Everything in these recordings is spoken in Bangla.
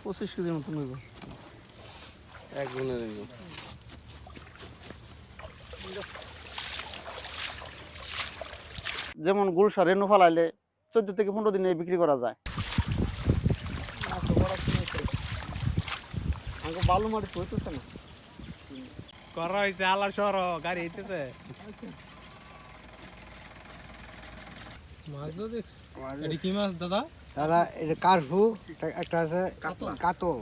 25 কেজির মতন হইব। এক গুণের হইব। যেমন গুলশা রেনু ফালাইলে 14 থেকে 15 দিনে বিক্রি করা যায়। আমাকে বালু মাটি হইতেছে না। করা হয়েছে আলা সর গাড়ি হইতেছে মাছ তো দেখছ এটা কি মাছ দাদা? দাদা এটা কারফু, একটা আছে কাতল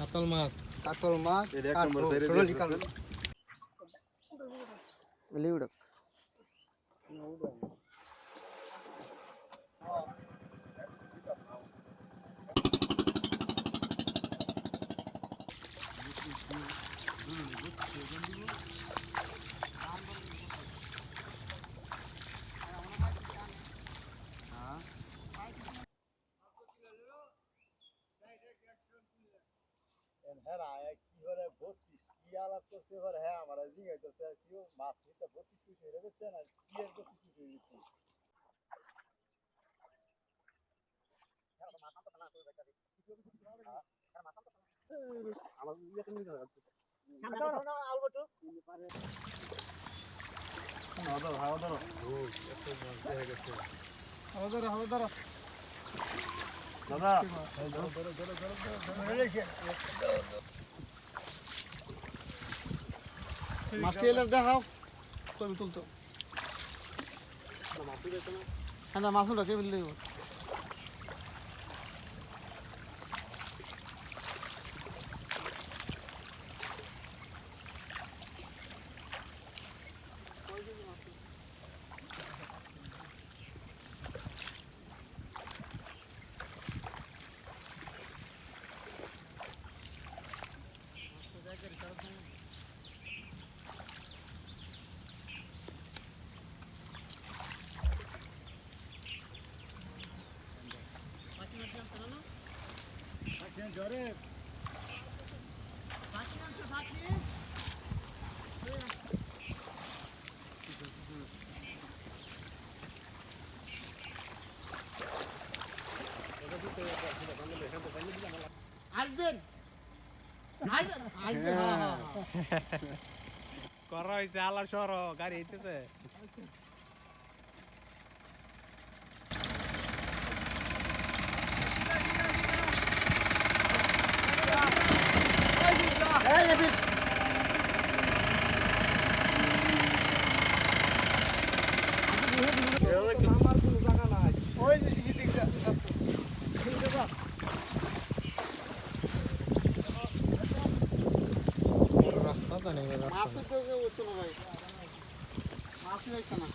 কাতল মাছ। কাতল মাছ, এটা এক কারফু, নম্বর সাইডে সোনালী দিয়ে কাতল। লিউডক মাছটি এলে দেখাও কবি তুলতো হ্যাঁ না মাছটা কে বললে করা হয়েছে আলা সর গাড়ি হইতেছে রাস্তা তো নেই মাছ তো হচ্ছে না ভাই মাছ হইছে না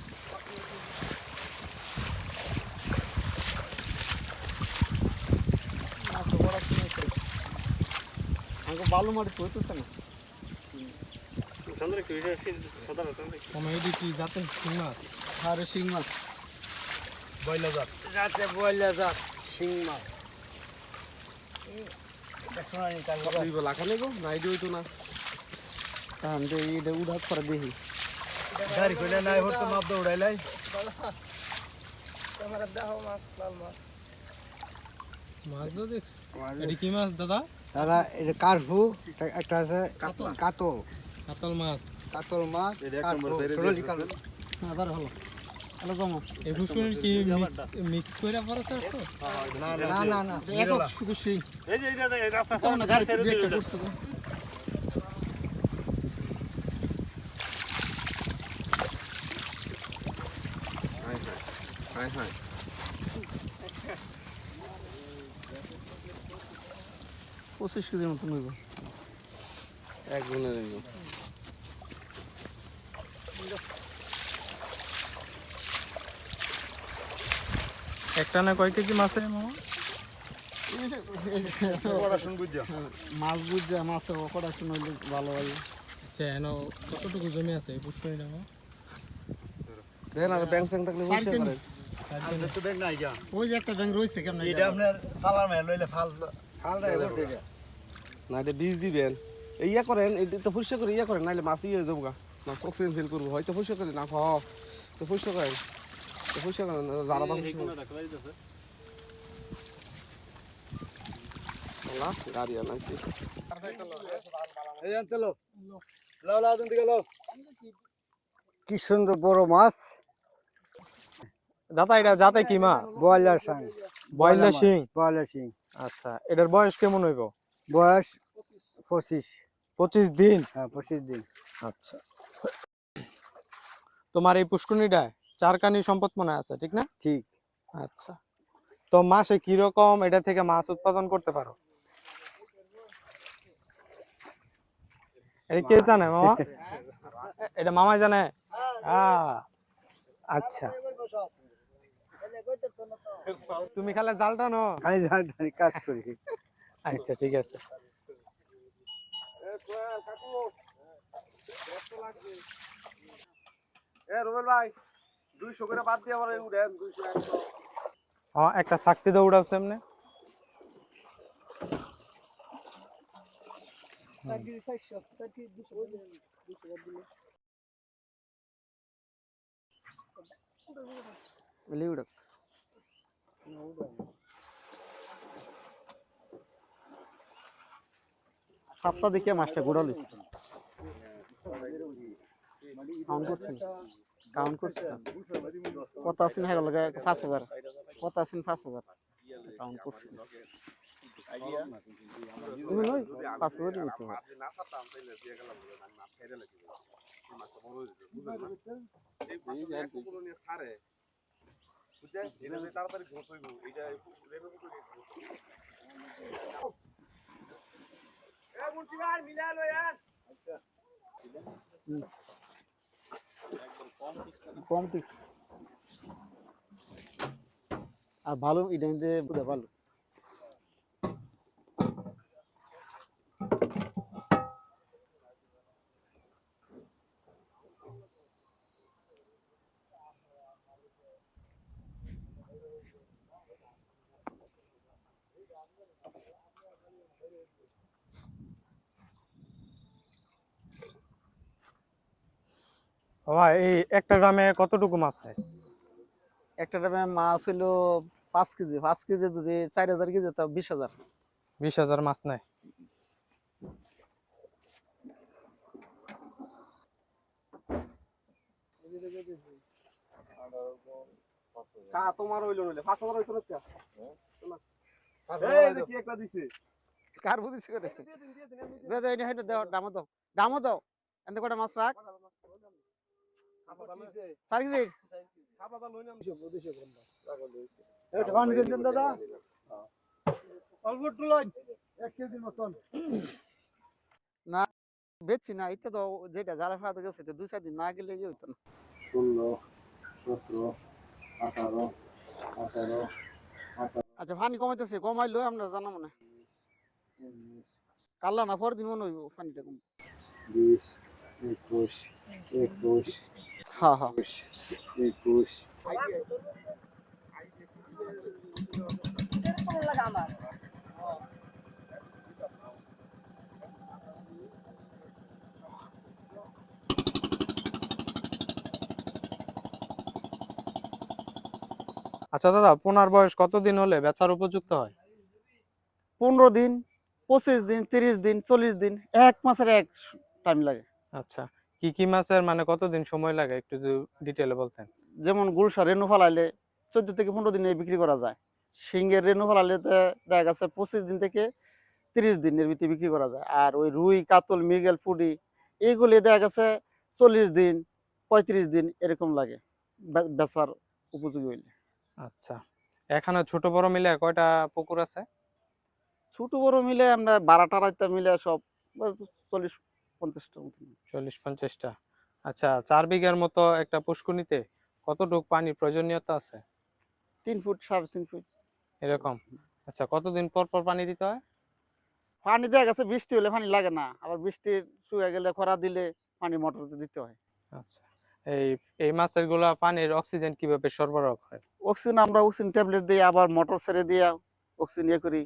আমাকে বালু মাটি হইতেছে না চন্দ্র কি সাধারণ কমেডি কি যাতে শিং মাছ আরে শিং মাছ বইলা যাত রাতে বইলা যাক শিং মাছ। সোনালী কাতল। দুই বেলা খানে গো নাই দিই তো না আমি তো এটা উঠাত করে দেখি গাড়ি কইলে নাই হতো মাপ দৌড়াইলাই। মাছ তো দেখছ এটা কি মাছ দাদা? দাদা এটা কারফু, একটা আছে কাতল কাতল মাছ। কাতল মাছ, এটা এক কারফু, নম্বর সাইডে সোনালী দিয়ে কাতল। আবার হলো হলো জমো এই বুসুন কি মিক্স করে পড়ছে তো? না না না একক শুধু শিং এই যে এটা রাস্তা কেমন গাড়ি দিয়ে একটা করছে তো হাই হাই 25 কেজির মতন হইব। এক গুণের হইব। একটা না কয় কেজি মাছ মামা? মাছ বুঝছে মাছে কটা শুনলে ভালো হয় আচ্ছা এনো কতটুকু জমি আছে এই পুষ্করী নামা? দেখেন আর ব্যাংক ফ্যাংক থাকলে বুঝতে পারেন তো দেখ নাই যা ওই যে একটা ব্যাংক রয়েছে কেমন এটা আপনার ফালার মেল লইলে ফাল ফাল দেয় বলতে এটা না এটা বীজ দিবেন এই ইয়া করেন এটা তো পরিষ্কার করে ইয়া করেন নাহলে মাছ ইয়ে হয়ে যাবো গা মাছ অক্সিজেন ফিল করবো হয়তো পরিষ্কার করে না তো পরিষ্কার করেন তো পরিষ্কার করেন যারা ওলা গাড়ি আনাইছি কি সুন্দর বড় মাছ দাদা এটা যাতে কি মাছ? ব্রয়লার সাং বয়লা শিং। ব্রয়লার সিং আচ্ছা, এটার বয়স কেমন হইব? বয়স 25 25 দিন। হ্যাঁ 25 দিন আচ্ছা, তোমার এই পুষ্করিণীটায় চারকানি সম্পদ মনে আছে, ঠিক না? ঠিক আচ্ছা, তো মাসে কি রকম এটা থেকে মাছ উৎপাদন করতে পারো? এটা কে জানে মামা? এটা মামাই জানে? আচ্ছা, তুমি খালি জাল টানো? খালি কাজ করি আচ্ছা, ঠিক আছে। রুবেল ভাই 200 করে বাদ দিয়ে আবার উঠেন 200 100 একটা চাকতি দিয়ে উড়াচ্ছে এমনি। লিউডক সাতটা দিকে মাছটা গোড়ালিস কাউন্ট করছি কত আছেন হ্যাঁ লাগে 5000 কত আছেন 5000 কাউন্ট করছি তুমি নই 5000 দিতে হবে না সাতাম তাইলে দিয়ে গেলাম আমি মাছ খাইতে লাগি এই মাছটা বড় হইছে বুঝছেন এই মাছটা এক পুকুর নিয়ে ছাড়ে বুঝছেন এটা তাড়াতাড়ি গ্রোথ হইব এটা লেভেল করে এ মুন্সি ভাই মিলা লয়েন কম টিক্স আর ভালো এটা মধ্যে বুঝা ভালো বাবা, এই একটা গ্রামে কতটুকু মাছ নেয়? একটা টাইমে মাছ হলো 5 কেজি 5 কেজি যদি 4000 কেজি তা 20000 20,000 মাছ নেয়। কা তোমার হইলো নইলে 5000 হইতো না এই যে কি একটা দিছে কার বুঝিস করে দে দে এটা দাও দামও দাও এন্ড কটা মাছ রাখ 4 কেজি খাবারটা লই নাম দাদা অল্প একটু লইন 1 কেজি মতন না বেচছি না এটা তো যেটা যারা ফাতে গেছে তো 2-4 দিন না গেলে হইতো না 16 17 18 18 আচ্ছা পানি কমাইতেছে কমাইলো আমরা জানা মনে কাল্লা না পর দিন মনে হইব পানিটা কম 20 21 21 হ্যাঁ হ্যাঁ 21 আচ্ছা দাদা, পোনার বয়স কতদিন হলে বেচার উপযুক্ত হয়? 15 দিন 25 দিন 30 দিন 40 দিন এক মাসের এক টাইম লাগে আচ্ছা, কি কি মাছের মানে কতদিন সময় লাগে একটু যদি ডিটেইলে বলতেন। যেমন গুলশা রেনু ফলাইলে 14 থেকে 15 দিনে বিক্রি করা যায় শিঙ্গের রেনু ফলাইলে দেখা গেছে 25 দিন থেকে 30 দিনের ভিতরে বিক্রি করা যায় আর ওই রুই কাতল মৃগেল ফুডি এইগুলি দেখা গেছে 40 দিন 35 দিন এরকম লাগে বেচার উপযোগী হইলে আচ্ছা, এখানে ছোট বড় মিলে কয়টা পুকুর আছে? ছোট বড় মিলে আমরা 12টা মিলে সব 40-50টা মতো 40-50টা। আচ্ছা, 4 বিঘার মতো একটা পুষ্করিণীতে কতটুক পানির প্রয়োজনীয়তা আছে? 3 ফুট 3.5 ফুট এরকম। আচ্ছা, কতদিন পর পর পানি দিতে হয়? পানি দেখা গেছে বৃষ্টি হলে পানি লাগে না আবার বৃষ্টি শুকিয়ে গেলে খরা দিলে পানি মোটরতে দিতে হয় আচ্ছা, এই এই মাছের গুলা পানির অক্সিজেন কিভাবে সরবরাহ করে? অক্সিজেন আমরা অক্সিজেন ট্যাবলেট দিই আবার মোটর ছেড়ে দিয়ে অক্সিজেন ইয়ে করি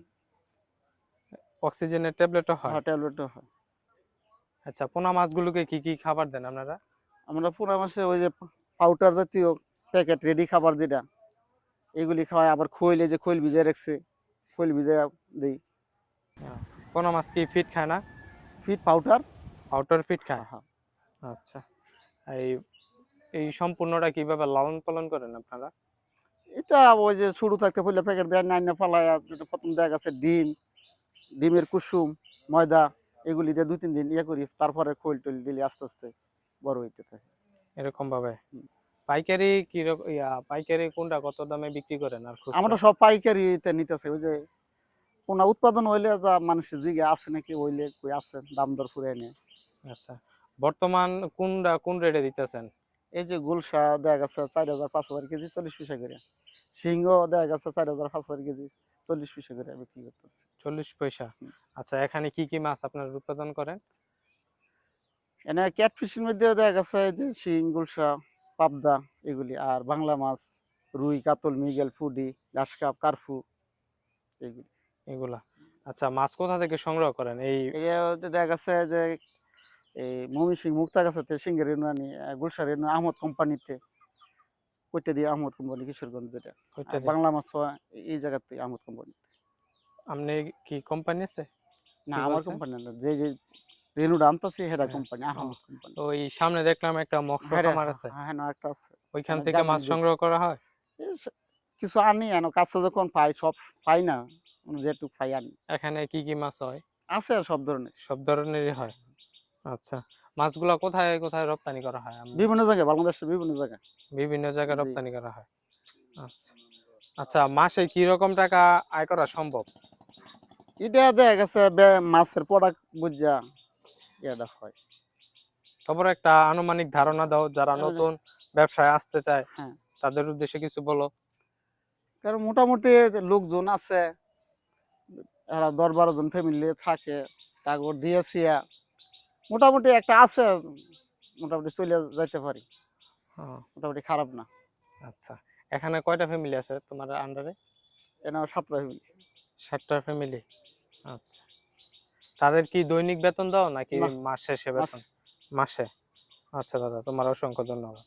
অক্সিজেনের ট্যাবলেটও হয়? হ্যাঁ ট্যাবলেটও হয় আচ্ছা, পোনা মাছগুলোকে কি কি খাবার দেন আপনারা? আমরা পুরা মাসে ওই যে পাউডার জাতীয় প্যাকেট রেডি খাবার যেটা এগুলি খাওয়াই আবার খৈল এই যে খৈল ভিজায় রাখছে খৈল ভিজায় দিই পোনা মাছ কি ফিট খায় না? Fit powder. আউটার ফিট খায়। হ্যাঁ। আচ্ছা, এই এই সম্পূর্ণটা কিভাবে লালন পালন করেন আপনারা? এটা ওই যে শুরু থাকতে পইলে প্যাকেট দেয় নাইনা ফালাইয়া যেটা প্রথম দেখা গেছে ডিমের কুসুম, ময়দা এগুলি দিয়ে ২-৩ দিন ইয়ে করি। তারপরে খৈল-টৈল দিলে আস্তে, আস্তে বড় হইতে থাকে। এরকম ভাবে হুম। পাইকারি পাইকারি কোনটা কত দামে বিক্রি করেন আর খুচরা? আমরা সব পাইকারিতে নিতেছে। ওই যে পোনা উৎপাদন হইলে যা মানুষের জিজ্ঞে আছে নাকি হইলে কই আছে দাম দর ফুরায় নেয়। আচ্ছা, বর্তমান কোন রেটে দিতেছেন? এই যে গুলশা দেখা গেছে ৪,০০০-৫,০০০ কেজি ৪০ পয়সা করে। শিংও দেখা গেছে ৪,০০০-৫,০০০ কেজি ৪০ পয়সা করে বিক্রি করতেছে। ৪০ পয়সা। হুম। আচ্ছা, এখানে কি কি মাছ আপনারা উৎপাদন করেন? এনে ক্যাটফিশের মধ্যেও দেখা গেছে এই যে শিং, গুলশা, পাবদা এগুলি। আর বাংলা মাছ রুই, কাতল, মৃগেল, ফুডি, ঘাসকাপ, কার্ফু এগুলি। এগুলা। আচ্ছা, মাছ কোথা থেকে সংগ্রহ করেন? এটা দেখা গেছে যে এই ময়মনসিংহ মুক্তাগাছাতে সিংহের রেণু আনি, গুলশার রেণু আহমদ কোম্পানিতে কইটা দিয়ে আহমদ কোম্পানি কিশোরগঞ্জ যেটা। ওইটা আর দিয়ে। বাংলা মাছ এই জায়গাতে আহমদ কোম্পানি। আপনি কি কোম্পানি আছে? না কি আমার বলছেন? কোম্পানি না, যে রেণুটা আনতাছি হেডা হ্যাঁ। কোম্পানি ও, আহমদ কোম্পানি। ওই সামনে দেখলাম একটা মৎস্য হ্যাঁ রে, খামার হ্যাঁ আছে। হ্যাঁ না একটা আছে। ওইখান মানে থেকে মাছ জার্মানি সংগ্রহ করা হয়? কিছু আনি এন কাছে যখন পাই সব পাই না, যেটুক পাই আনি। এখানে কি কি মাছ হয়? আছে আর সব ধরনের। সব ধরনেরই হয়। আচ্ছা, মাছগুলা কোথায় কোথায় রপ্তানি করা হয়? বিভিন্ন জায়গায় বাংলাদেশের বিভিন্ন জায়গায়। বিভিন্ন জায়গায় জি। রপ্তানি করা হয়। আচ্ছা, আচ্ছা, মাসে কি রকম টাকা আয় করা সম্ভব? এটা দেখা গেছে মাছের প্রোডাক্ট বুঝা এটা হয়। তারপর একটা আনুমানিক ধারণা দাও, যারা নতুন ব্যবসায় আসতে চায় হ্যাঁ, তাদের উদ্দেশ্যে কিছু বলো। কারণ মোটামুটি যে লোকজন আছে, এরা ১০-১২ জন ফ্যামিলি থাকে, তারপর দিয়েছিয়া মোটামুটি একটা আছে, মোটামুটি চলে যাইতে পারি, হ্যাঁ, মোটামুটি খারাপ না। আচ্ছা, এখানে কয়টা ফ্যামিলি আছে তোমার আন্ডারে? এনে ৭টা ফ্যামিলি। 7টা ফ্যামিলি। আচ্ছা, তাদের কি দৈনিক বেতন দাও নাকি না, মাস শেষে মাস বেতন? মাসে। আচ্ছা দাদা, তোমার অসংখ্য ধন্যবাদ।